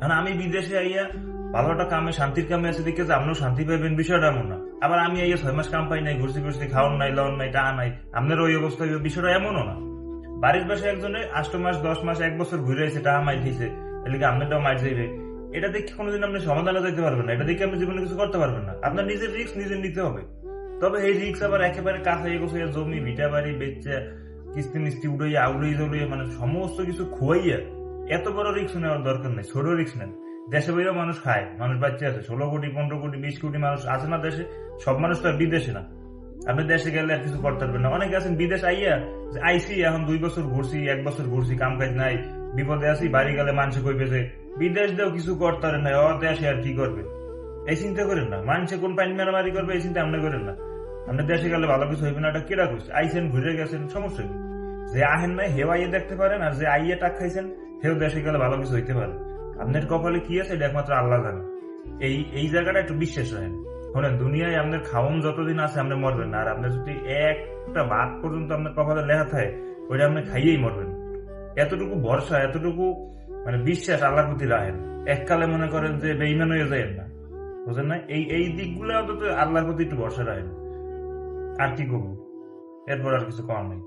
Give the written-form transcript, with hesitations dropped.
কারণ আমি বিদেশে আইয়া ভালো একটা কামে শান্তির কামে আছে দেখে যে আপনিও শান্তি পাইবেন, বিষয়টা এমন না। আবার আমি আইয়া 6 মাস কাম পাই নাই, ঘুরছি ঘুরছি, খাওয়ান নাই, লন নাই, টাকা নাই, আপনার ওই অবস্থা, বিষয়টা এমনও না। বাড়ির পাশে একজনে 8 মাস 10 মাস 1 বছর ঘুরে আছে, টাকা মাই খেয়েছে, এদিকে আপনারটাও মাইট যাইবে। এটা দেখে কোনোদিন আপনি সমাধানে যাইতে পারবেন না, এটা দেখে আপনি জীবনে কিছু করতে পারবেন না। আপনার নিজের রিস্ক নিজে নিতে হবে। তবে এই রিস্ক আবার একেবারে কাছে গোছাইয়া জমি ভিটা বাড়ি বেচে কিস্তি মিস্তি উড়াইয়া আউড়াই জড়িয়ে মানে সমস্ত কিছু খুয়াইয়া এত বড় রিস্ক নেওয়ার দরকার নেই, ছোট রিস্ক নেন। দেশে বাইরেও মানুষ খায়, মানুষ বাচ্চা আছে, 16 কোটি 15 কোটি 20 কোটি মানুষ আছে না দেশে। সব মানুষ তো আর বিদেশে না। আপনি দেশে গেলে আর কিছু করতে পারবেন না। অনেকে আছেন বিদেশ আইয়া আইসি এখন 2 বছর ঘুরছি 1 বছর ঘুরছি, কাম কাজ নাই, বিপদে আছি, বাড়ি গেলে মানুষে কইবে বিদেশ দিয়েও কিছু করতে পারেন না, দেশে আর কি করবে। এই চিন্তা করেন না, মানুষে কোন পাইন মারামারি করবে এই চিন্তা আপনি করেন না। আপনি দেশে গেলে ভালো কিছু হইবে না, এটা কেডা করছে? আইসেন ঘুরে গেছেন, সমস্যা কি? যে আহেন নাই হেও আইয়ে দেখতে পারেন, আর যে আইয়ে টাক খাইছেন হেও দেশে গেলে ভালো কিছু হইতে পারে। আপনার কপালে কি আছে এটা একমাত্র আল্লাহ জানে। এই জায়গাটা একটু বিশ্বাস রাখেন। শোনেন, দুনিয়ায় আপনার খাওন যতদিন আছে আপনি মরবেন না, আর আপনার যদি একটা ভাত পর্যন্ত আপনার কপালে লেখা থাকে ওইটা আপনি খাইয়েই মরবেন। এতটুকু ভরসা, এতটুকু মানে বিশ্বাস আল্লাহর প্রতি রাখেন। এককালে মনে করেন যে বেঈমান হয়ে যায় না, বুঝেন না? এই দিকগুলো অন্তত আল্লাহর প্রতি একটু ভরসা রাখেন। আর কি করবো, এরপর আর কিছু করার নেই।